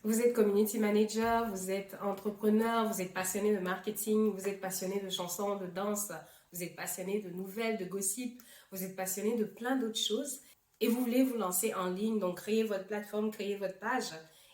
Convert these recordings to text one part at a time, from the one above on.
Vous êtes community manager, vous êtes entrepreneur, vous êtes passionné de marketing, vous êtes passionné de chansons, de danse, vous êtes passionné de nouvelles, de gossip, vous êtes passionné de plein d'autres choses et vous voulez vous lancer en ligne, donc créer votre plateforme, créer votre page,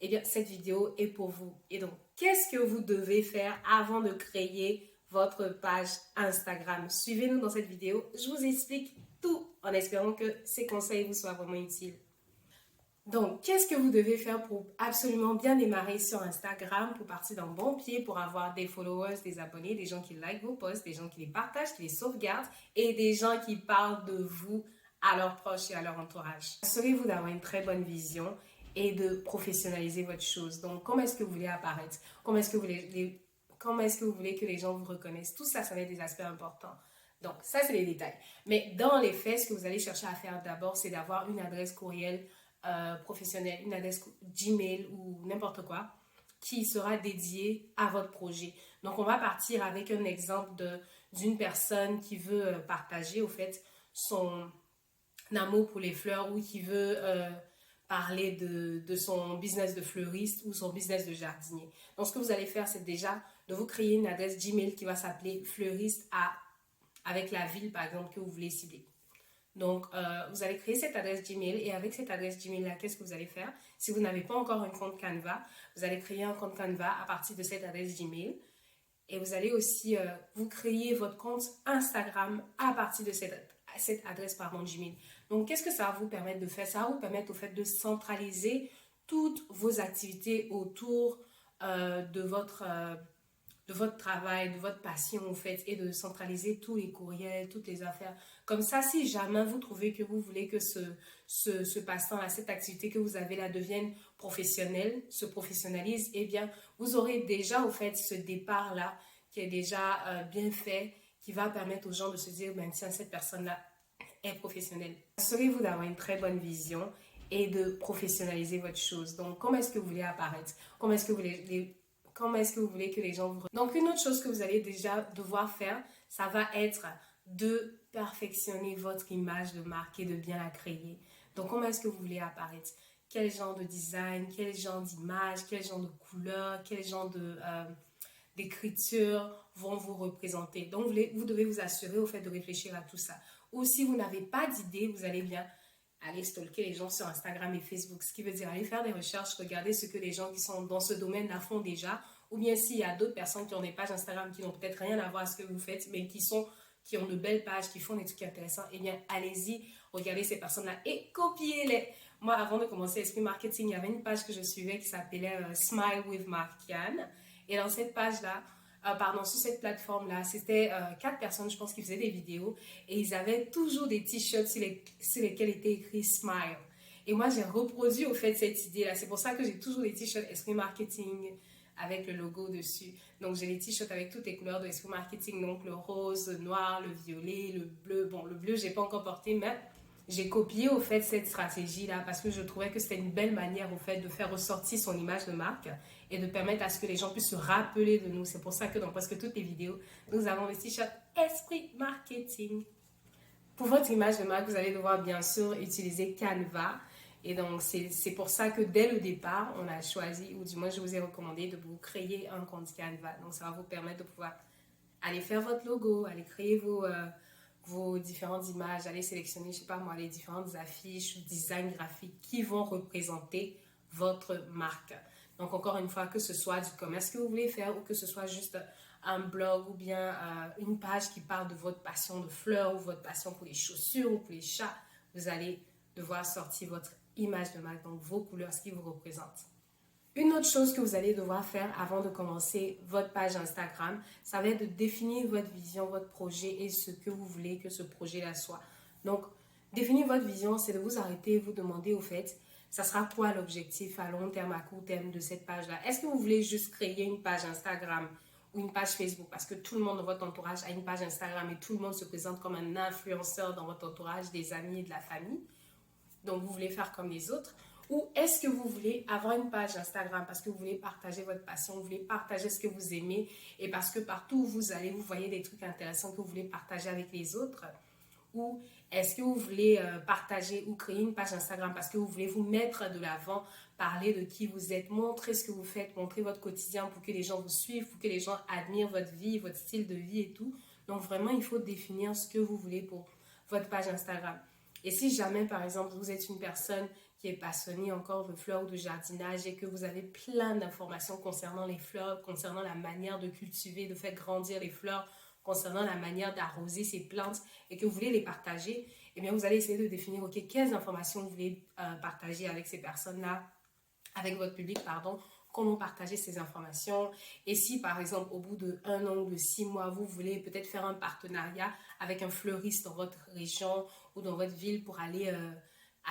eh bien cette vidéo est pour vous. Et donc, qu'est-ce que vous devez faire avant de créer votre page Instagram? Suivez-nous dans cette vidéo, je vous explique tout en espérant que ces conseils vous soient vraiment utiles. Donc, qu'est-ce que vous devez faire pour absolument bien démarrer sur Instagram, pour partir d'un bon pied, pour avoir des followers, des abonnés, des gens qui likent vos posts, des gens qui les partagent, qui les sauvegardent et des gens qui parlent de vous à leurs proches et à leur entourage. Assurez-vous d'avoir une très bonne vision et de professionnaliser votre chose. Donc, comment est-ce que vous voulez apparaître? Comment est-ce que vous voulez que les gens vous reconnaissent? Tout ça, ça va être des aspects importants. Donc, ça, c'est les détails. Mais dans les faits, ce que vous allez chercher à faire d'abord, c'est d'avoir une adresse courriel professionnelle, une adresse Gmail ou n'importe quoi qui sera dédiée à votre projet. Donc, on va partir avec un exemple d'une personne qui veut partager, au fait, son amour pour les fleurs ou qui veut parler de son business de fleuriste ou son business de jardinier. Donc, ce que vous allez faire, c'est déjà de vous créer une adresse Gmail qui va s'appeler fleuriste avec la ville, par exemple, que vous voulez cibler. Donc, vous allez créer cette adresse Gmail et avec cette adresse Gmail-là, qu'est-ce que vous allez faire? Si vous n'avez pas encore un compte Canva, vous allez créer un compte Canva à partir de cette adresse Gmail et vous allez aussi vous créer votre compte Instagram à partir de cette adresse Gmail. Donc, qu'est-ce que ça va vous permettre de faire? Ça va vous permettre au fait de centraliser toutes vos activités autour de votre travail, de votre passion, en fait, et de centraliser tous les courriels, toutes les affaires. Comme ça, si jamais vous trouvez que vous voulez que ce passe-temps-là, cette activité que vous avez là devienne professionnelle, se professionnalise, eh bien, vous aurez déjà, au fait, ce départ-là qui est déjà bien fait, qui va permettre aux gens de se dire, ben tiens, cette personne-là est professionnelle. Assurez-vous d'avoir une très bonne vision et de professionnaliser votre chose. Donc, comment est-ce que vous voulez apparaître? Comment est-ce que vous voulez que les gens vous... Donc, une autre chose que vous allez déjà devoir faire, ça va être de perfectionner votre image de marque et de bien la créer. Donc, comment est-ce que vous voulez apparaître? Quel genre de design, quel genre d'image, quel genre de couleur, quel genre d'écriture vont vous représenter. Donc, vous devez vous assurer au fait de réfléchir à tout ça. Ou si vous n'avez pas d'idée, vous allez bien aller stalker les gens sur Instagram et Facebook, ce qui veut dire aller faire des recherches, regarder ce que les gens qui sont dans ce domaine-là font déjà, ou bien s'il y a d'autres personnes qui ont des pages Instagram qui n'ont peut-être rien à voir à ce que vous faites, mais qui ont de belles pages, qui font des trucs intéressants, eh bien, allez-y, regardez ces personnes-là et copiez-les. Moi, avant de commencer Esprit Marketing, il y avait une page que je suivais qui s'appelait Smile with Markian. Et dans cette page-là, sur cette plateforme-là, c'était 4 personnes, je pense, qui faisaient des vidéos et ils avaient toujours des t-shirts sur lesquels était écrit Smile. Et moi, j'ai reproduit au fait cette idée-là. C'est pour ça que j'ai toujours des t-shirts Esprit Marketing avec le logo dessus. Donc, j'ai les t-shirts avec toutes les couleurs de Esprit Marketing, donc le rose, le noir, le violet, le bleu. Bon, le bleu, je n'ai pas encore porté, mais j'ai copié au fait cette stratégie-là parce que je trouvais que c'était une belle manière au fait de faire ressortir son image de marque et de permettre à ce que les gens puissent se rappeler de nous. C'est pour ça que dans presque toutes les vidéos, nous avons le t-shirt Esprit Marketing. Pour votre image de marque, vous allez devoir bien sûr utiliser Canva. Et donc, c'est pour ça que dès le départ, on a choisi, ou du moins je vous ai recommandé de vous créer un compte Canva. Donc, ça va vous permettre de pouvoir aller faire votre logo, aller créer vos différentes images, aller sélectionner, je sais pas moi, les différentes affiches ou designs graphiques qui vont représenter votre marque. Donc, encore une fois, que ce soit du commerce que vous voulez faire ou que ce soit juste un blog ou bien une page qui parle de votre passion de fleurs ou votre passion pour les chaussures ou pour les chats, vous allez devoir sortir votre image de marque, donc vos couleurs, ce qui vous représente. Une autre chose que vous allez devoir faire avant de commencer votre page Instagram, ça va être de définir votre vision, votre projet et ce que vous voulez que ce projet-là soit. Donc, définir votre vision, c'est de vous arrêter et vous demander au fait, ça sera quoi l'objectif à long terme, à court terme de cette page-là? Est-ce que vous voulez juste créer une page Instagram ou une page Facebook parce que tout le monde dans votre entourage a une page Instagram et tout le monde se présente comme un influenceur dans votre entourage, des amis et de la famille? Donc, vous voulez faire comme les autres? Ou est-ce que vous voulez avoir une page Instagram parce que vous voulez partager votre passion, vous voulez partager ce que vous aimez et parce que partout où vous allez, vous voyez des trucs intéressants que vous voulez partager avec les autres? Ou est-ce que vous voulez partager ou créer une page Instagram parce que vous voulez vous mettre de l'avant parler de qui vous êtes, montrer ce que vous faites, montrer votre quotidien pour que les gens vous suivent, pour que les gens admirent votre vie, votre style de vie et tout. Donc vraiment, il faut définir ce que vous voulez pour votre page Instagram. Et si jamais, par exemple, vous êtes une personne qui est passionnée encore de fleurs ou de jardinage et que vous avez plein d'informations concernant les fleurs, concernant la manière de cultiver, de faire grandir les fleurs, concernant la manière d'arroser ces plantes et que vous voulez les partager, eh bien, vous allez essayer de définir, OK, quelles informations vous voulez partager avec ces personnes-là, avec votre public, pardon, comment partager ces informations. Et si, par exemple, au bout de 1 an ou de 6 mois, vous voulez peut-être faire un partenariat avec un fleuriste dans votre région ou dans votre ville pour aller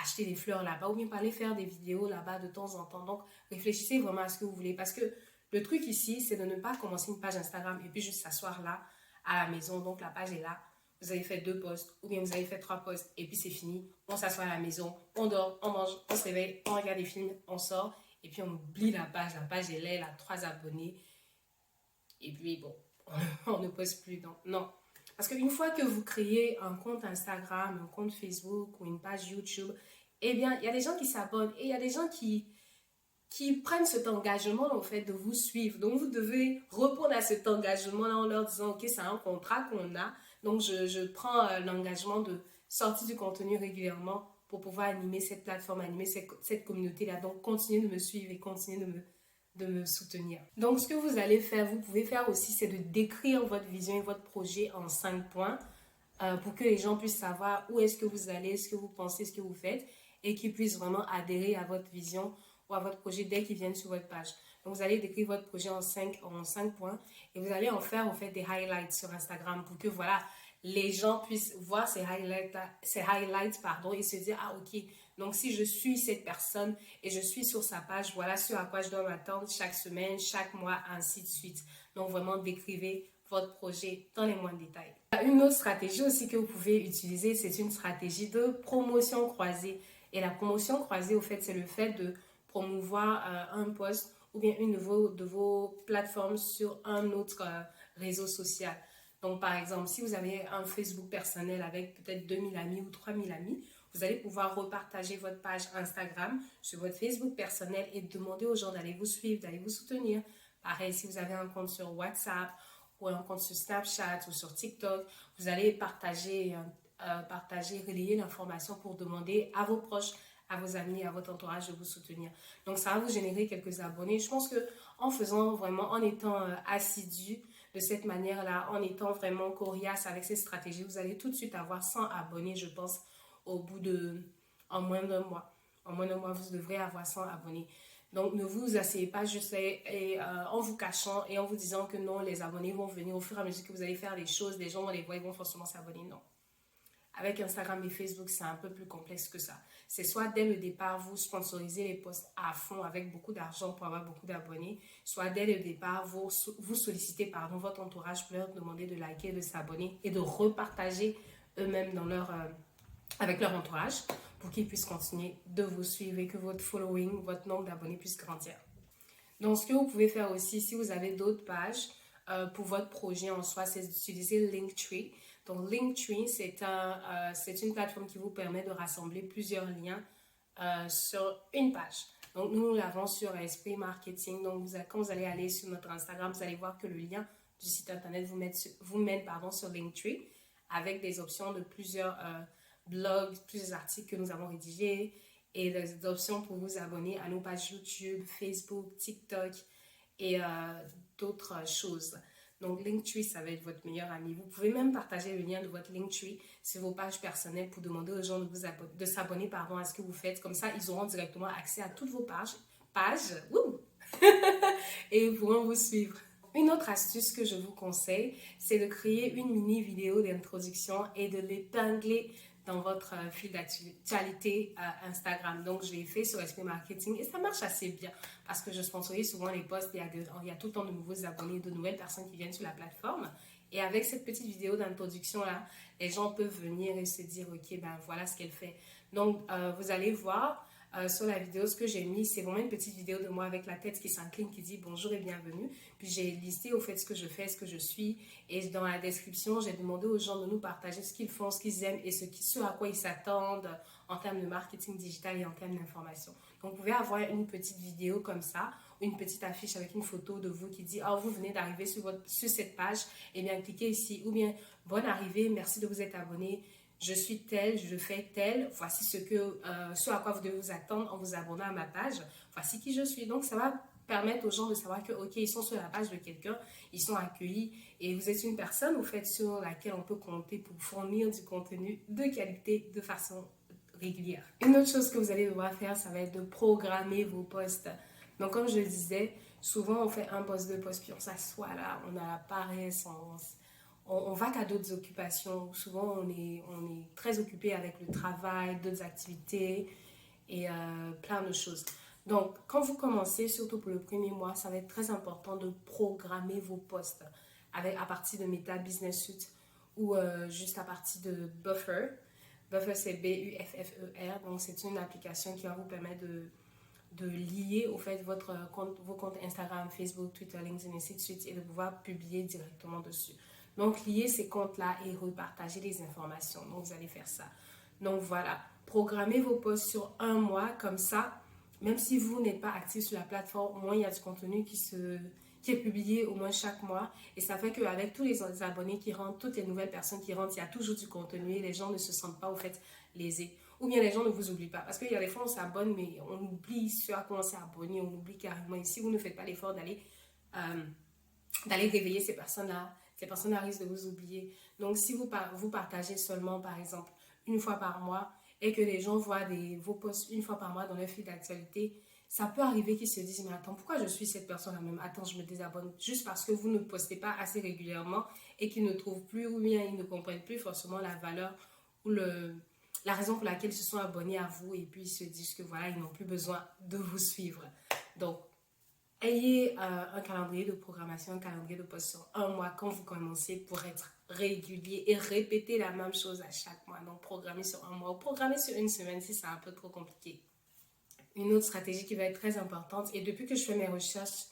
acheter des fleurs là-bas ou bien pour aller faire des vidéos là-bas de temps en temps. Donc, réfléchissez vraiment à ce que vous voulez parce que le truc ici, c'est de ne pas commencer une page Instagram et puis juste s'asseoir là à la maison. Donc, la page est là. Vous avez fait 2 posts ou bien vous avez fait 3 posts et puis c'est fini. On s'assoit à la maison, on dort, on mange, on se réveille, on regarde des films, on sort et puis on oublie la page. La page est là, elle a 3 abonnés et puis bon, on ne poste plus. Donc, non. Parce qu'une fois que vous créez un compte Instagram, un compte Facebook ou une page YouTube, eh bien, il y a des gens qui s'abonnent et il y a des gens qui prennent cet engagement au fait de vous suivre. Donc, vous devez répondre à cet engagement-là en leur disant, OK, c'est un contrat qu'on a. Donc, je prends l'engagement de sortir du contenu régulièrement pour pouvoir animer cette plateforme, animer cette communauté-là. Donc, continuez de me suivre et continuez de me soutenir. Donc, ce que vous allez faire, vous pouvez faire aussi, c'est de décrire votre vision et votre projet en 5 points pour que les gens puissent savoir où est-ce que vous allez, ce que vous pensez, ce que vous faites et qu'ils puissent vraiment adhérer à votre vision ou à votre projet dès qu'ils viennent sur votre page. Donc, vous allez décrire votre projet en 5 points et vous allez en faire des highlights sur Instagram pour que voilà, les gens puissent voir ces highlights et se dire, ah ok, donc si je suis cette personne et je suis sur sa page, voilà ce à quoi je dois m'attendre chaque semaine, chaque mois, ainsi de suite. Donc, vraiment, décrivez votre projet dans les moindres détails. Une autre stratégie aussi que vous pouvez utiliser, c'est une stratégie de promotion croisée. Et la promotion croisée, au fait, c'est le fait de promouvoir un post ou bien une de vos plateformes sur un autre réseau social. Donc, par exemple, si vous avez un Facebook personnel avec peut-être 2000 amis ou 3000 amis, vous allez pouvoir repartager votre page Instagram sur votre Facebook personnel et demander aux gens d'aller vous suivre, d'aller vous soutenir. Pareil, si vous avez un compte sur WhatsApp ou un compte sur Snapchat ou sur TikTok, vous allez partager, relayer l'information pour demander à vos proches, à vos amis, à votre entourage de vous soutenir. Donc, ça va vous générer quelques abonnés. Je pense qu'en faisant vraiment, en étant assidu de cette manière-là, en étant vraiment coriace avec ces stratégies, vous allez tout de suite avoir 100 abonnés, je pense, en moins d'un mois. En moins d'un mois, vous devrez avoir 100 abonnés. Donc, ne vous asseyez pas juste en vous cachant et en vous disant que non, les abonnés vont venir au fur et à mesure que vous allez faire les choses, les gens vont les voir, ils vont forcément s'abonner. Non. Avec Instagram et Facebook, c'est un peu plus complexe que ça. C'est soit dès le départ, vous sponsorisez les posts à fond avec beaucoup d'argent pour avoir beaucoup d'abonnés, soit dès le départ, vous sollicitez votre entourage pour leur demander de liker, de s'abonner et de repartager eux-mêmes avec leur entourage pour qu'ils puissent continuer de vous suivre et que votre following, votre nombre d'abonnés puisse grandir. Donc, ce que vous pouvez faire aussi, si vous avez d'autres pages pour votre projet en soi, c'est d'utiliser Linktree. Donc, Linktree, c'est une plateforme qui vous permet de rassembler plusieurs liens sur une page. Donc, nous l'avons sur Esprit Marketing. Donc, quand vous allez aller sur notre Instagram, vous allez voir que le lien du site internet vous mène sur Linktree avec des options de plusieurs blogs, plusieurs articles que nous avons rédigés et des options pour vous abonner à nos pages YouTube, Facebook, TikTok et d'autres choses. Donc, Linktree, ça va être votre meilleur ami. Vous pouvez même partager le lien de votre Linktree sur vos pages personnelles pour demander aux gens de s'abonner à ce que vous faites. Comme ça, ils auront directement accès à toutes vos pages et ils pourront vous suivre. Une autre astuce que je vous conseille, c'est de créer une mini vidéo d'introduction et de l'épingler dans votre fil d'actualité Instagram. Donc, je l'ai fait sur Esprit Marketing et ça marche assez bien parce que je sponsorise souvent les posts. Il y a tout le temps de nouveaux abonnés, de nouvelles personnes qui viennent sur la plateforme. Et avec cette petite vidéo d'introduction-là, les gens peuvent venir et se dire, OK, ben voilà ce qu'elle fait. Donc, vous allez voir sur la vidéo, ce que j'ai mis, c'est vraiment une petite vidéo de moi avec la tête qui s'incline, qui dit bonjour et bienvenue. Puis j'ai listé au fait ce que je fais, ce que je suis. Et dans la description, j'ai demandé aux gens de nous partager ce qu'ils font, ce qu'ils aiment et ce à quoi ils s'attendent en termes de marketing digital et en termes d'information. Donc, vous pouvez avoir une petite vidéo comme ça, ou une petite affiche avec une photo de vous qui dit « Oh, vous venez d'arriver sur cette page, et bien cliquez ici. » Ou bien « Bonne arrivée, merci de vous être abonné. Je suis tel, je fais tel. Voici ce à quoi vous devez vous attendre en vous abonnant à ma page. Voici qui je suis. » Donc, ça va permettre aux gens de savoir que, ok, ils sont sur la page de quelqu'un, ils sont accueillis et vous êtes une personne, au fait, sur laquelle on peut compter pour fournir du contenu de qualité de façon régulière. Une autre chose que vous allez devoir faire, ça va être de programmer vos posts. Donc, comme je le disais, souvent on fait un post, deux posts, puis on s'assoit là, on a la paresse, on va qu'à d'autres occupations. Souvent, on est très occupé avec le travail, d'autres activités et plein de choses. Donc, quand vous commencez, surtout pour le premier mois, ça va être très important de programmer vos posts à partir de Meta Business Suite ou juste à partir de Buffer. Buffer, c'est B-U-F-F-E-R. Donc, c'est une application qui va vous permettre de lier au fait vos comptes Instagram, Facebook, Twitter, LinkedIn, et ainsi de suite, et de pouvoir publier directement dessus. Donc, lier ces comptes-là et repartager les informations. Donc, vous allez faire ça. Donc, voilà. Programmez vos posts sur un mois, comme ça. Même si vous n'êtes pas actif sur la plateforme, au moins il y a du contenu qui est publié au moins chaque mois. Et ça fait qu'avec tous les abonnés qui rentrent, toutes les nouvelles personnes qui rentrent, il y a toujours du contenu et les gens ne se sentent pas au fait lésés. Ou bien les gens ne vous oublient pas. Parce qu'il y a des fois, on s'abonne, mais on oublie ce à quoi on s'est abonné, on oublie carrément. Et si vous ne faites pas l'effort d'aller réveiller ces personnes-là risquent de vous oublier. Donc, si vous partagez seulement, par exemple, une fois par mois, et que les gens voient vos posts une fois par mois dans leur fil d'actualité, ça peut arriver qu'ils se disent « Mais attends, pourquoi je suis cette personne-là même? Attends, je me désabonne. » Juste parce que vous ne postez pas assez régulièrement et qu'ils ne trouvent plus ou bien ils ne comprennent plus forcément la valeur ou la raison pour laquelle ils se sont abonnés à vous et puis ils se disent que voilà, ils n'ont plus besoin de vous suivre. Donc, ayez un calendrier de programmation, un calendrier de post sur un mois quand vous commencez pour être régulier et répéter la même chose à chaque mois. Donc, programmez sur un mois ou programmez sur une semaine si c'est un peu trop compliqué. Une autre stratégie qui va être très importante, et depuis que je fais mes recherches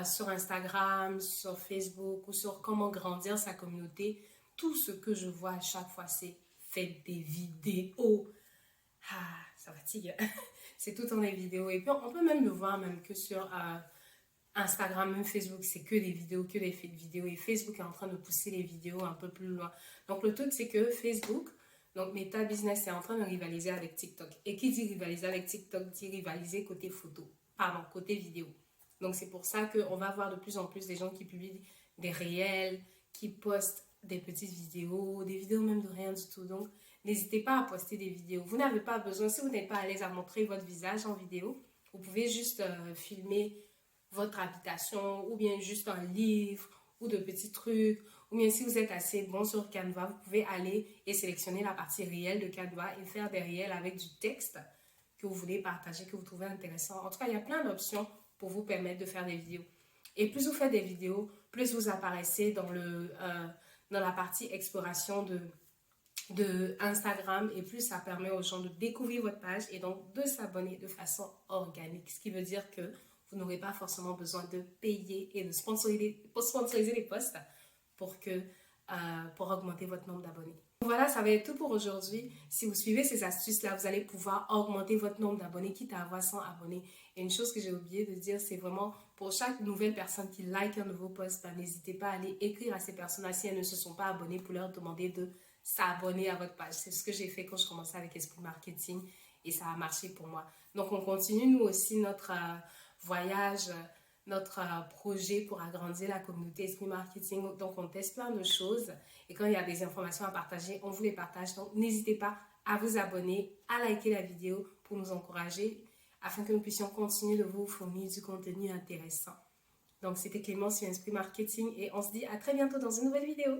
sur Instagram, sur Facebook ou sur comment grandir sa communauté, tout ce que je vois à chaque fois, c'est faites des vidéos. Ah, ça fatigue. C'est tout en des vidéos. Et puis, on peut même le voir même que sur Instagram, même Facebook, c'est que des vidéos, que des vidéos. Et Facebook est en train de pousser les vidéos un peu plus loin. Donc, le truc, c'est que Facebook, donc Meta Business, est en train de rivaliser avec TikTok. Et qui dit rivaliser avec TikTok, dit rivaliser côté photo. Pardon, côté vidéo. Donc, c'est pour ça qu'on va voir de plus en plus des gens qui publient des réels, qui postent des petites vidéos, des vidéos même de rien du tout. Donc, n'hésitez pas à poster des vidéos. Vous n'avez pas besoin, si vous n'êtes pas à l'aise à montrer votre visage en vidéo, vous pouvez juste filmer votre habitation ou bien juste un livre ou de petits trucs. Ou bien si vous êtes assez bon sur Canva, vous pouvez aller et sélectionner la partie réelle de Canva et faire des réels avec du texte que vous voulez partager, que vous trouvez intéressant. En tout cas, il y a plein d'options pour vous permettre de faire des vidéos. Et plus vous faites des vidéos, plus vous apparaissez dans la partie exploration de Instagram et plus ça permet aux gens de découvrir votre page et donc de s'abonner de façon organique. Ce qui veut dire que vous n'aurez pas forcément besoin de payer et de sponsoriser les posts pour augmenter votre nombre d'abonnés. Voilà, ça va être tout pour aujourd'hui. Si vous suivez ces astuces-là, vous allez pouvoir augmenter votre nombre d'abonnés, quitte à avoir 100 abonnés. Et une chose que j'ai oublié de dire, c'est vraiment pour chaque nouvelle personne qui like un nouveau post, n'hésitez pas à aller écrire à ces personnes-là si elles ne se sont pas abonnées pour leur demander de s'abonner à votre page. C'est ce que j'ai fait quand je commençais avec Esprit Marketing et ça a marché pour moi. Donc, on continue nous aussi notre voyage, notre projet pour agrandir la communauté Esprit Marketing. Donc, on teste plein de choses et quand il y a des informations à partager, on vous les partage. Donc, n'hésitez pas à vous abonner, à liker la vidéo pour nous encourager afin que nous puissions continuer de vous fournir du contenu intéressant. Donc, c'était Clémence sur Esprit Marketing et on se dit à très bientôt dans une nouvelle vidéo.